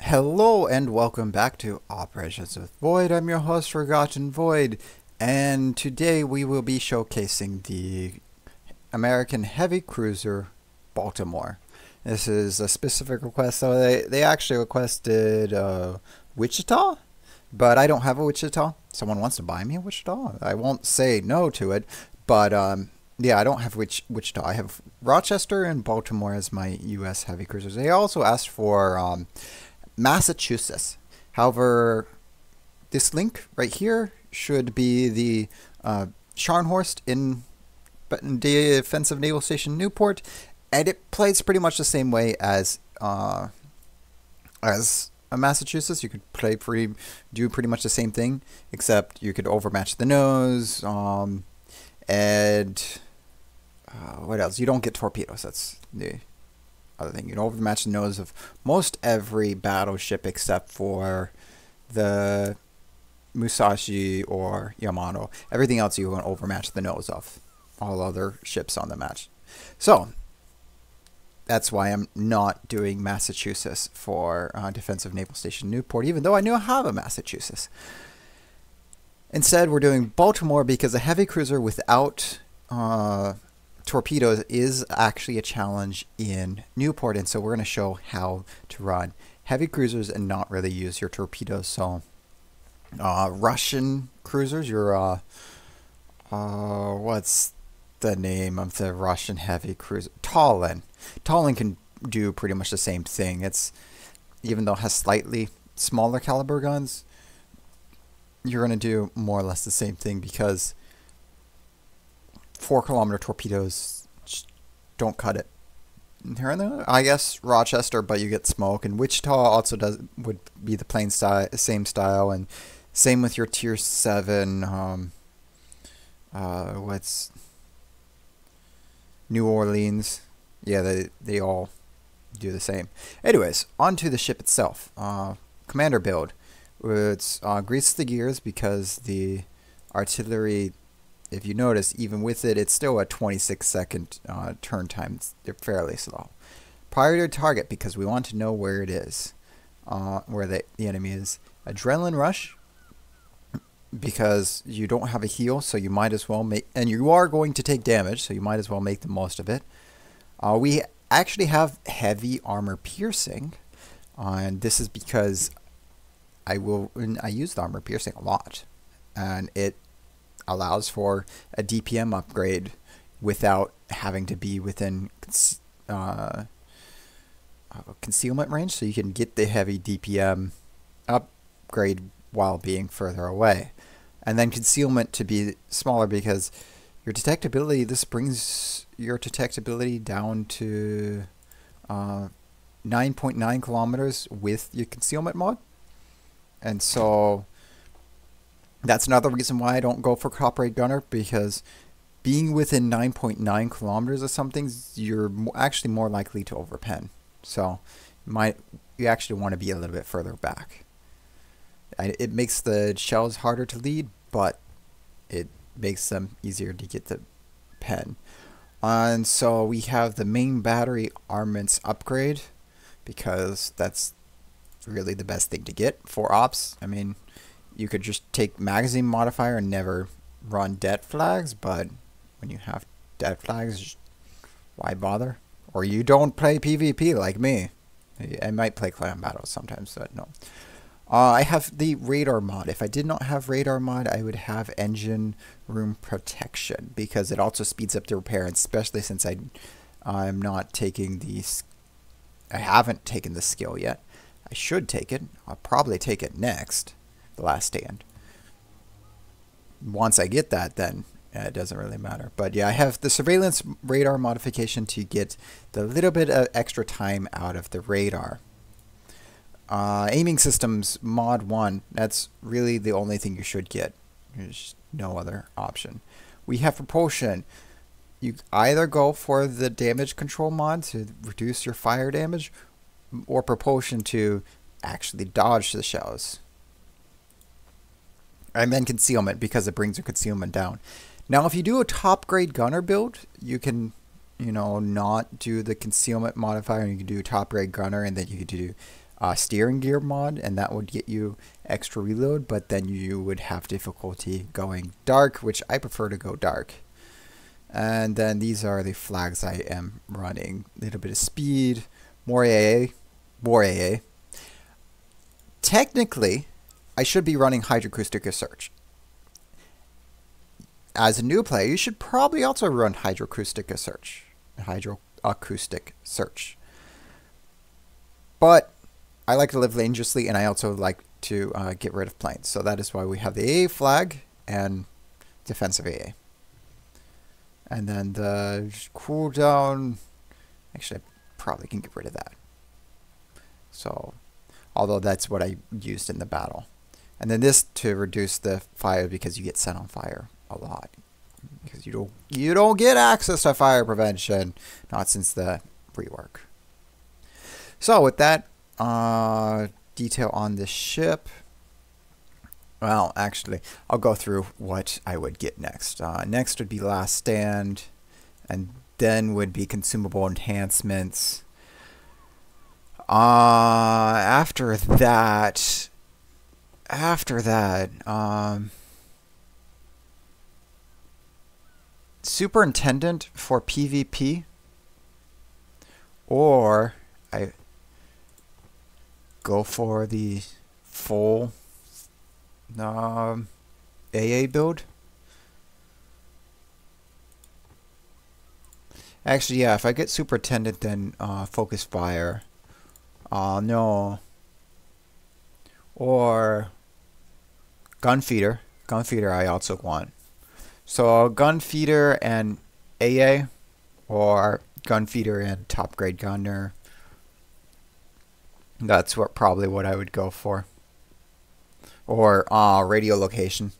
Hello and welcome back to Operations with Void. I'm your host, Forgotten Void, and today we will be showcasing the American heavy cruiser Baltimore. This is a specific request, so they actually requested Wichita, but I don't have a Wichita. Someone wants to buy me a Wichita. I won't say no to it, but yeah, I don't have Wichita. I have Rochester and Baltimore as my U.S. heavy cruisers. They also asked for Massachusetts. However, this link right here should be the Scharnhorst in Defensive Naval Station Newport, and it plays pretty much the same way as Massachusetts. You could do pretty much the same thing, except you could overmatch the nose, and what else? You don't get torpedoes. That's the other thing. You can overmatch the nose of most every battleship except for the Musashi or Yamato. Everything else you can overmatch the nose of all other ships on the match. So that's why I'm not doing Massachusetts for Defensive Naval Station Newport, even though I knew I have a Massachusetts. Instead, we're doing Baltimore because a heavy cruiser without torpedoes is actually a challenge in Newport, and so we're going to show how to run heavy cruisers and not really use your torpedoes. So Russian cruisers, your what's the name of the Russian heavy cruiser? Tallinn can do pretty much the same thing. It's, even though it has slightly smaller caliber guns, you're going to do more or less the same thing because 4-kilometer torpedoes don't cut it. Here and there, I guess Rochester, but you get smoke, and Wichita also would be the same style, and same with your Tier 7. What's New Orleans? Yeah, they all do the same. Anyways, onto the ship itself. Commander build. It's grease the gears because the artillery, if you notice, even with it, it's still a 26-second turn time. They're fairly slow. Priority target, because we want to know where it is, where the enemy is. Adrenaline rush, because you don't have a heal, so you might as well make, and you are going to take damage, so you might as well make the most of it. We actually have heavy armor piercing, and this is because I use the armor piercing a lot, and it allows for a DPM upgrade without having to be within concealment range, so you can get the heavy DPM upgrade while being further away. And then concealment to be smaller because your detectability, this brings your detectability down to 9.9 kilometers with your concealment mod. And so that's another reason why I don't go for top rate gunner, because being within 9.9 kilometers of something, you're actually more likely to overpen. So you actually want to be a little bit further back. It makes the shells harder to lead, but it makes them easier to get the pen. And so we have the main battery armaments upgrade, because that's really the best thing to get for ops. I mean, you could just take magazine modifier and never run dead flags, but when you have dead flags, why bother? Or you don't play PvP like me. I might play clan battles sometimes, but no. I have the radar mod. If I did not have radar mod, I would have engine room protection, because it also speeds up the repair, and especially since I'm not taking these. I haven't taken the skill yet. I should take it. I'll probably take it next. The Last Stand. Once I get that, then it doesn't really matter. But yeah, I have the surveillance radar modification to get the little bit of extra time out of the radar. Aiming systems mod 1. That's really the only thing you should get. There's no other option. We have propulsion. You either go for the damage control mod to reduce your fire damage, or propulsion to actually dodge the shells. And then concealment, because it brings your concealment down. Now, if you do a top grade gunner build, you can, not do the concealment modifier, and you can do top grade gunner, and then you can do steering gear mod, and that would get you extra reload, but then you would have difficulty going dark, which I prefer to go dark. And then these are the flags I am running. A little bit of speed, more AA, more AA. Technically, I should be running hydroacoustic search. As a new player, you should probably also run hydroacoustic search. But I like to live dangerously, and I also like to get rid of planes. So that is why we have the AA flag and defensive AA. And then the cooldown, actually I probably can get rid of that. So, although that's what I used in the battle. And then this to reduce the fire because you get set on fire a lot. Because you don't get access to fire prevention, not since the rework. So with that detail on the ship, well, actually, I'll go through what I would get next. Next would be Last Stand, and then would be consumable enhancements. After that, Superintendent for PvP, or I go for the full AA build. Actually, yeah, if I get Superintendent, then Focus Fire. No. Or Gunfeeder. Gunfeeder I also want. So Gunfeeder and AA, or Gunfeeder and Top Grade Gunner. That's probably what I would go for. Or radio location.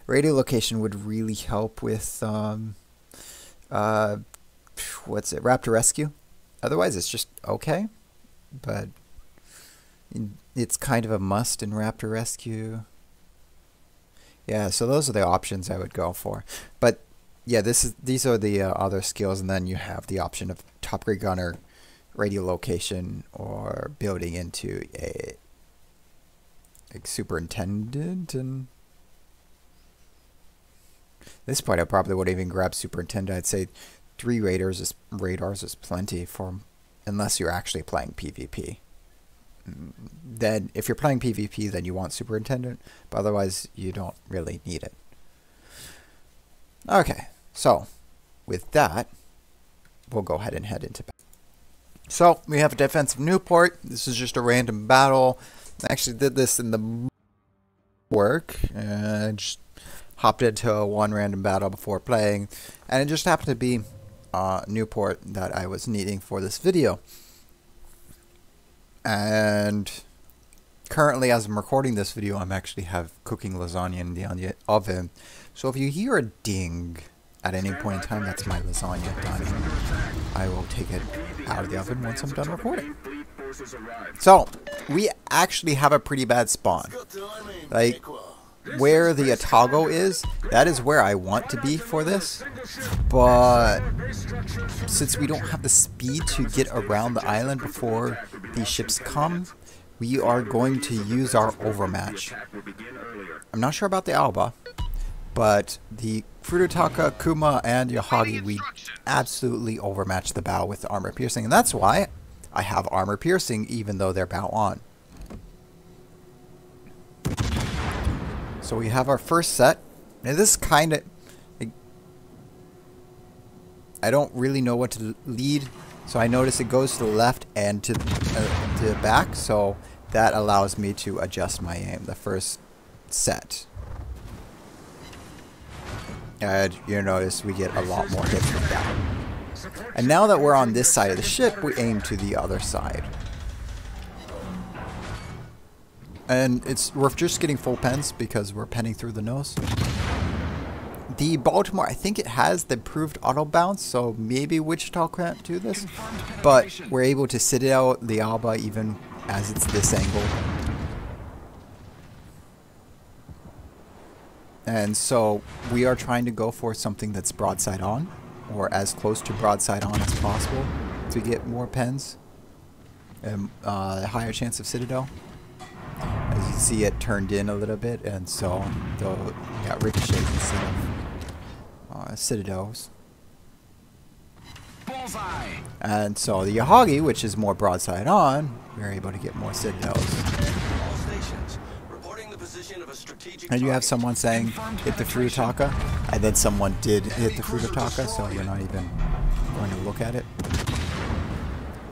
Radio location would really help with what's it? Raptor Rescue. Otherwise, it's just okay, but it's kind of a must in Raptor Rescue. Yeah, so those are the options I would go for. But yeah, these are the other skills, and then you have the option of Top Grade Gunner, radio location, or building into a Superintendent. And at this point, I probably wouldn't even grab Superintendent. I'd say 3 radars is plenty for, unless you're actually playing PvP. Then if you're playing PvP, then you want Superintendent, but otherwise you don't really need it. Okay, so with that, we'll go ahead and head into battle. So we have a defensive Newport. This is just a random battle. I actually did this in the work, and just hopped into one random battle before playing, and it just happened to be Newport that I was needing for this video. And currently, as I'm recording this video, I'm actually cooking lasagna in the oven. So if you hear a ding at any point in time, that's my lasagna done. I will take it out of the oven once I'm done recording. So we actually have a pretty bad spawn. Like where the Atago is, that is where I want to be for this. But since we don't have the speed to get around the island before these ships come, we are going to use our overmatch. I'm not sure about the Alba, but the Furutaka, Kuma, and Yahagi, we absolutely overmatch the bow with the armor piercing, and that's why I have armor piercing even though they're bow on. So we have our first set. Now this is kind of, I don't really know what to lead, so I notice it goes to the left and to the back, so that allows me to adjust my aim the first set. And you notice we get a lot more hits with that. And now that we're on this side of the ship, we aim to the other side. And we're just getting full pens because we're penning through the nose. The Baltimore, I think it has the improved auto bounce, so maybe Wichita can't do this. But we're able to sit it out the Alba even as it's this angle. And so we are trying to go for something that's broadside on, or as close to broadside on as possible to get more pens. higher chance of citadel. As you see, it turned in a little bit, and so they'll got ricochets instead of citadels. Bullseye. And so the Yahagi, which is more broadside on, we're able to get more citadels. All stations reporting the position of a strategic And you have target. someone saying, hit the Furutaka, and then someone did hit the Furutaka, so we're not even going to look at it.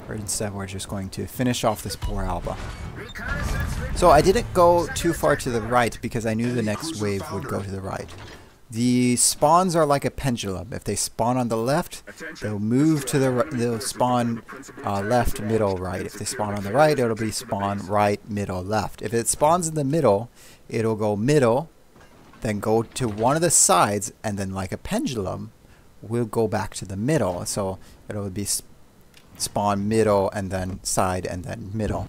Or instead, we're just going to finish off this poor Alba. So I didn't go too far to the right because I knew the next wave would go to the right. The spawns are like a pendulum. If they spawn on the left, they'll move to the right. They'll spawn left, middle, right. If they spawn on the right, it'll be spawn right, middle, left. If it spawns in the middle, it'll go middle, then go to one of the sides, and then like a pendulum, will go back to the middle. So it'll be spawn middle, and then side, and then middle.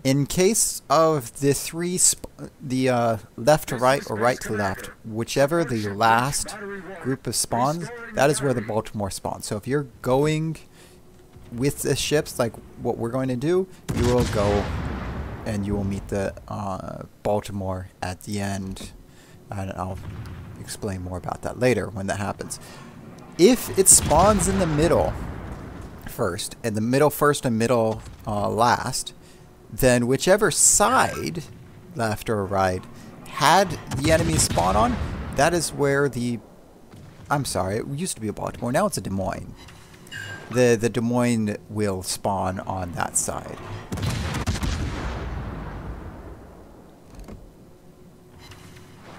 In case of the left to right or right to left, whichever the last group of spawns, that is where the Baltimore spawns. So if you're going with the ships, like what we're going to do, you will go and you will meet the Baltimore at the end. And I'll explain more about that later when that happens. If it spawns in the middle first, and the middle first and middle last, then whichever side, left or right, had the enemy spawn on, that is where the... I'm sorry, it used to be a Baltimore, now it's a Des Moines. The Des Moines will spawn on that side.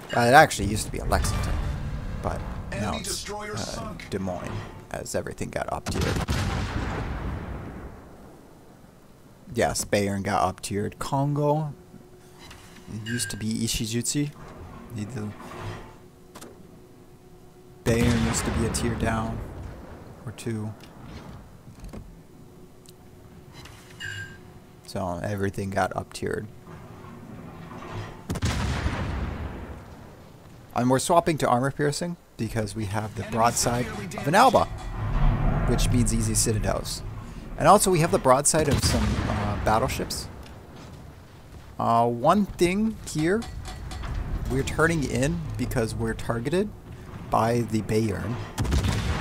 It actually used to be a Lexington, but now it's Des Moines, as everything got up-tiered. Yes, Bayern got up-tiered. Congo, it used to be Ishijutsu. Bayern used to be a tier down, or two. So everything got up-tiered. And we're swapping to armor piercing because we have the broadside of an Alba, which means easy citadels. And also we have the broadside of some battleships. One thing here, we're turning in because we're targeted by the Bayern.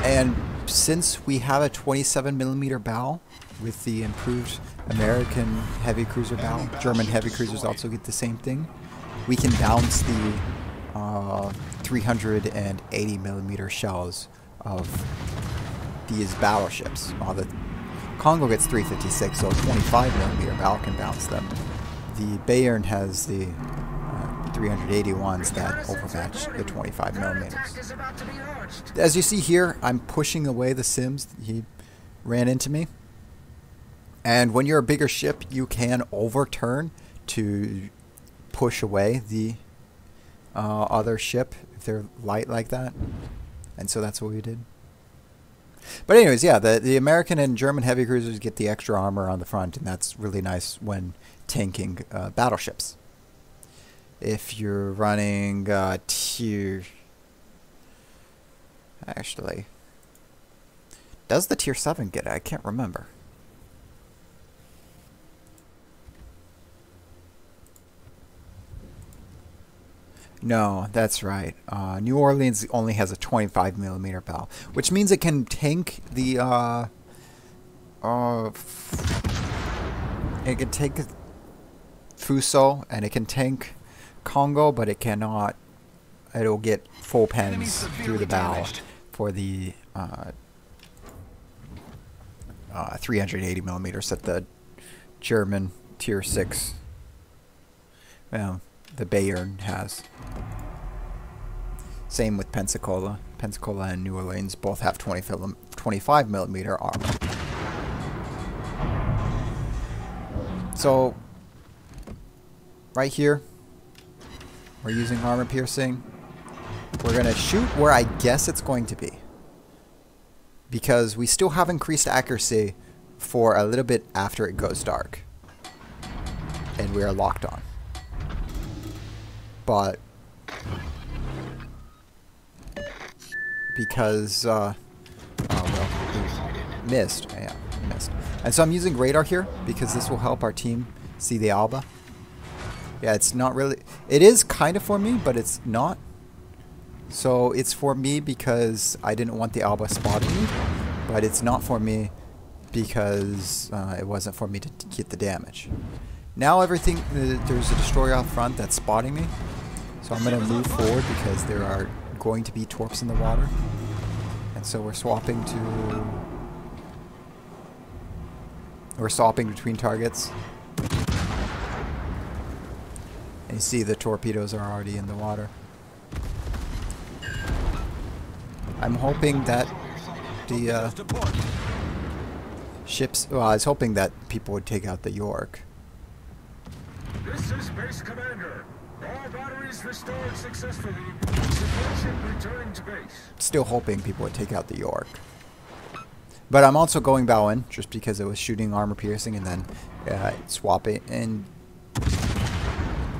And since we have a 27mm bow with the improved American heavy cruiser bow, German heavy cruisers also get the same thing, we can bounce the 380mm shells of these battleships. While the Congo gets 356, so a 25mm bow can bounce them. The Bayern has the 381s that overmatch the 25mm. As you see here, I'm pushing away the Sims. He ran into me. And when you're a bigger ship, you can overturn to push away the other ship if they're light like that. And so that's what we did. But anyways, yeah, the American and German heavy cruisers get the extra armor on the front, and that's really nice when tanking battleships. If you're running tier... Actually, does the tier 7 get it? I can't remember. No, that's right. New Orleans only has a 25mm bow, which means it can tank the it can take Fuso and it can tank Congo, but it cannot. It'll get full pens through the bow for the 380mm that the German tier 6. Well, the Bayern has. Same with Pensacola. Pensacola and New Orleans both have 25mm armor. So, right here, we're using armor piercing. We're going to shoot where I guess it's going to be, because we still have increased accuracy for a little bit after it goes dark. And we are locked on. But because well, we missed, yeah, missed. And so I'm using radar here because this will help our team see the Alba. Yeah, it's not really... It is kind of for me, but it's not. So it's for me because I didn't want the Alba spotting me, but it's not for me because it wasn't for me to get the damage. Now everything... There's a destroyer out front that's spotting me. So I'm going to move forward because there are going to be torps in the water. And so we're swapping to... We're swapping between targets. And you see the torpedoes are already in the water. I'm hoping that the ships... Well, I was hoping that people would take out the York. This is Base Commander. All batteries restored successfully. Support ship returning to base. Still hoping people would take out the York. But I'm also going bow in, just because it was shooting armor piercing and then swapping, and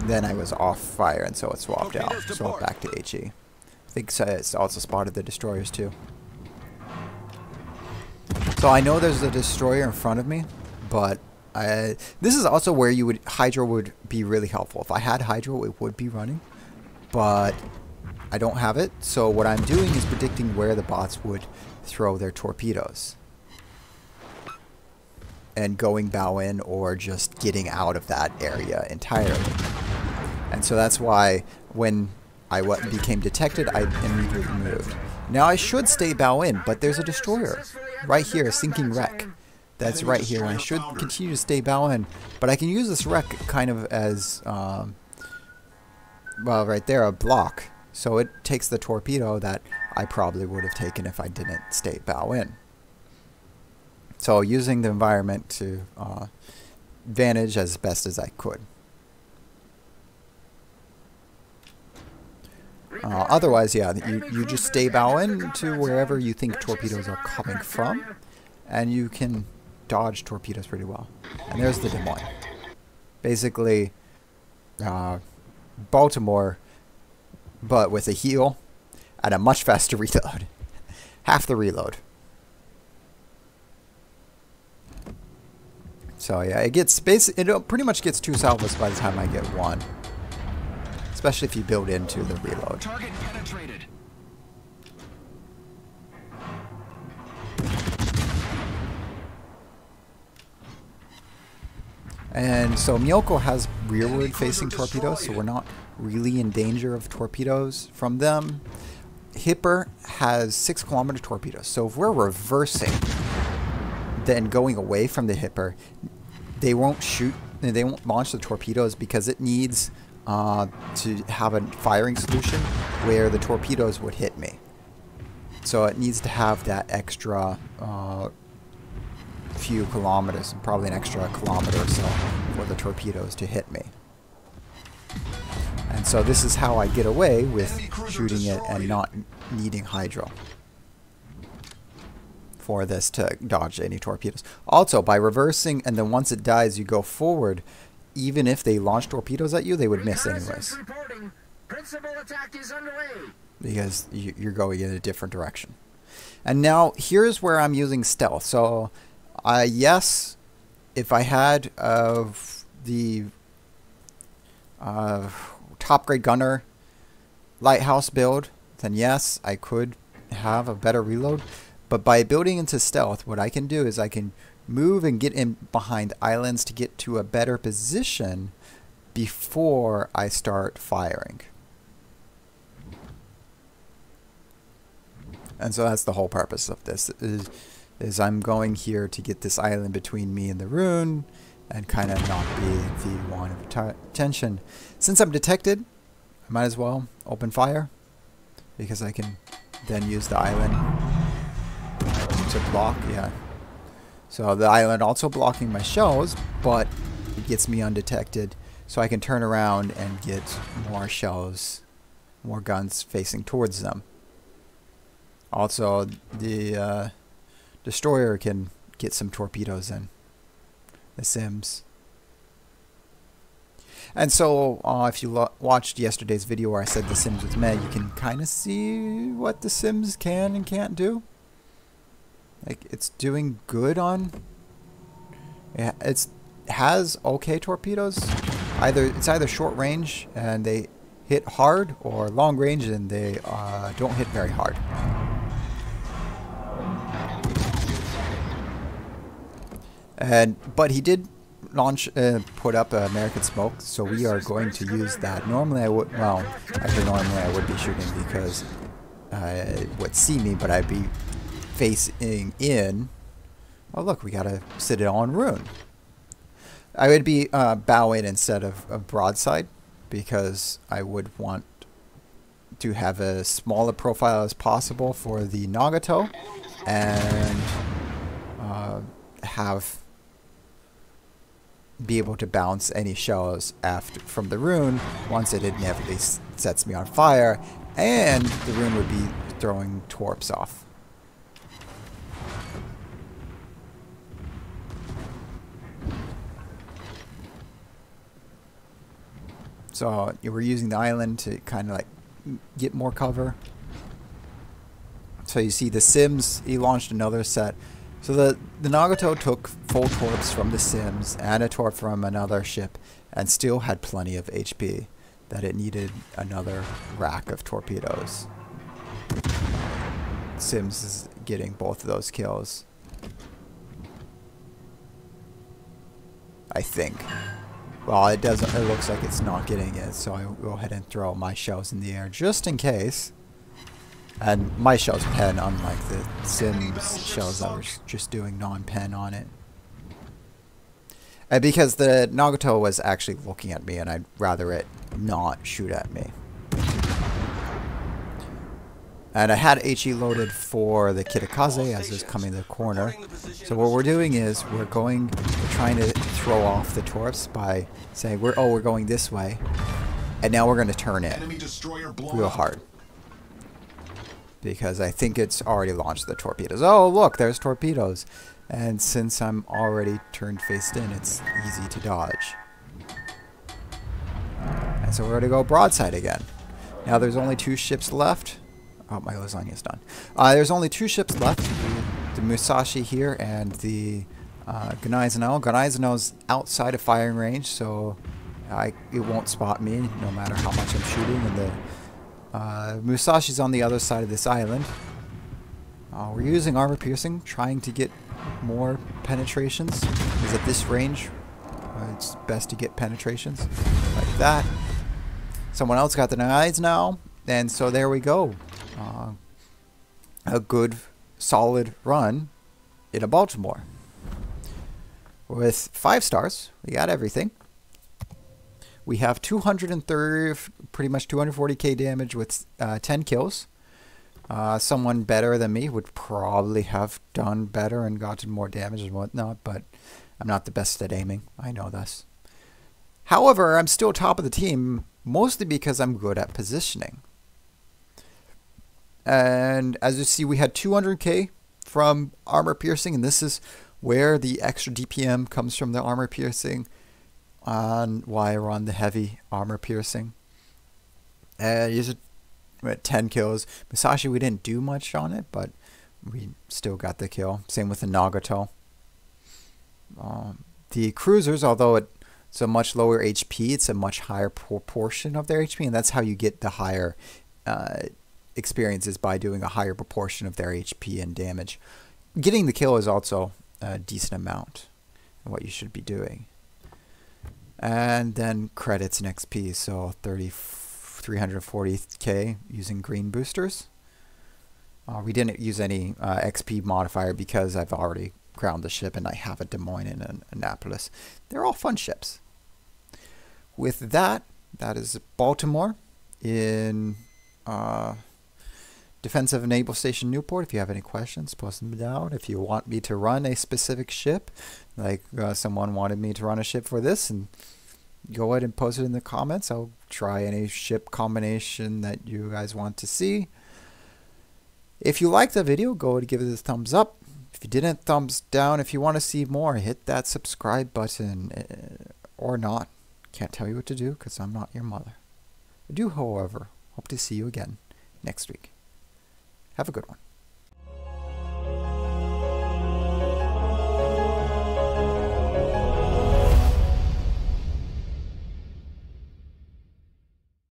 then I was off fire, and so it swapped out. So back to HE. I think it's also spotted the destroyers too. So I know there's a destroyer in front of me, but this is also where Hydro would be really helpful. If I had Hydro, it would be running, but I don't have it. So what I'm doing is predicting where the bots would throw their torpedoes, and going bow in or just getting out of that area entirely. And so that's why when I became detected, I immediately moved. Now I should stay bow in, but there's a destroyer right here, a sinking wreck. That's right here, and I should continue to stay bow in, but I can use this wreck kind of as, well, right there, a block. So it takes the torpedo that I probably would have taken if I didn't stay bow in. So using the environment to advantage as best as I could. Otherwise, yeah, you just stay bow in to wherever you think torpedoes are coming from, and you can dodge torpedoes pretty well. And there's the Des Moines. Basically, Baltimore, but with a heal at a much faster reload. Half the reload. So yeah, it pretty much gets 2 salvos by the time I get 1. Especially if you build into the reload. Target penetrated. And so Myoko has rearward facing torpedoes, so we're not really in danger of torpedoes from them. Hipper has 6-kilometer torpedoes, so if we're reversing, then going away from the Hipper, they won't launch the torpedoes because it needs to have a firing solution where the torpedoes would hit me. So it needs to have that extra few kilometers, probably an extra kilometer or so for the torpedoes to hit me. And so this is how I get away with shooting it and not needing Hydro for this to dodge any torpedoes. Also, by reversing and then once it dies you go forward, even if they launch torpedoes at you, they would miss anyways. Principal attack is underway. Because you're going in a different direction. And now here's where I'm using stealth. So yes, if I had the top grade gunner lighthouse build, then yes, I could have a better reload. But by building into stealth, what I can do is I can move and get in behind islands to get to a better position before I start firing. And so that's the whole purpose of this, is I'm going here to get this island between me and the rune and kind of not be the one of attention. Since I'm detected, I might as well open fire because I can then use the island to block, yeah. So the island also blocking my shells, but it gets me undetected, so I can turn around and get more shells, more guns facing towards them. Also, the destroyer can get some torpedoes in. The Sims. And so, if you watched yesterday's video where I said the Sims was meh, you can kind of see what the Sims can and can't do. Like, it's doing good on... Yeah, it has okay torpedoes. It's either short range and they hit hard, or long range and they don't hit very hard. But he did launch, put up American smoke, so we are going to use that. Normally I would, well, actually normally I would be shooting because it would see me, but I'd be facing in. Oh look, we gotta sit it on rune. I would be bow in instead of broadside, because I would want to have a smaller profile as possible for the Nagato, and be able to bounce any shells from the rune once it inevitably sets me on fire, and the rune would be throwing torps off. So we're using the island to kind of like get more cover. So you see the Sims, he launched another set. So the Nagato took full torps from the Sims and a torp from another ship, and still had plenty of HP that it needed another rack of torpedoes. Sims is getting both of those kills, I think. Well, it doesn't. It looks like it's not getting it, so I will go ahead and throw my shells in the air just in case. And my shells pen, unlike the Sims shells that were just doing non-pen on it. And because the Nagato was actually looking at me, and I'd rather it not shoot at me. And I had HE loaded for the Kitakaze as it was coming to the corner. So what we're doing is we're trying to throw off the torps by saying we're going this way, and now we're going to turn it real hard, because I think it's already launched the torpedoes. Oh look, there's torpedoes, and since I'm already turned faced in, it's easy to dodge. And so we're going to go broadside again. Now there's only 2 ships left. Oh, my lasagna's done. There's only 2 ships left. The Musashi here and the Naval. Naval's outside of firing range, so it won't spot me no matter how much I'm shooting. And the Musashi's on the other side of this island. We're using armor piercing, trying to get more penetrations, because at this range, it's best to get penetrations like that. Someone else got the eyes now, and so there we go. A good, solid run in a Baltimore. With 5 stars, we got everything. We have 230, pretty much 240k damage with 10 kills. Someone better than me would probably have done better and gotten more damage and whatnot, but I'm not the best at aiming. I know this. However, I'm still top of the team, mostly because I'm good at positioning. And as you see, we had 200k from armor piercing, and this is where the extra DPM comes from, the armor piercing, on why I run the heavy armor piercing. And used 10 kills. Musashi, we didn't do much on it, but we still got the kill. Same with the Nagato. The cruisers, although it's a much lower HP, it's a much higher proportion of their HP, and that's how you get the higher experiences, by doing a higher proportion of their HP and damage. Getting the kill is also a decent amount of what you should be doing. And then credits and XP, so 340k using green boosters. We didn't use any XP modifier because I've already ground the ship and I have a Des Moines and Annapolis. They're all fun ships. With that, that is Baltimore in Defensive Naval Station Newport. If you have any questions, post them down. If you want me to run a specific ship, like someone wanted me to run a ship for this, and go ahead and post it in the comments. I'll try any ship combination that you guys want to see. If you liked the video, go ahead and give it a thumbs up. If you didn't, thumbs down. If you want to see more, hit that subscribe button, or not. Can't tell you what to do because I'm not your mother. I do, however, hope to see you again next week. Have a good one.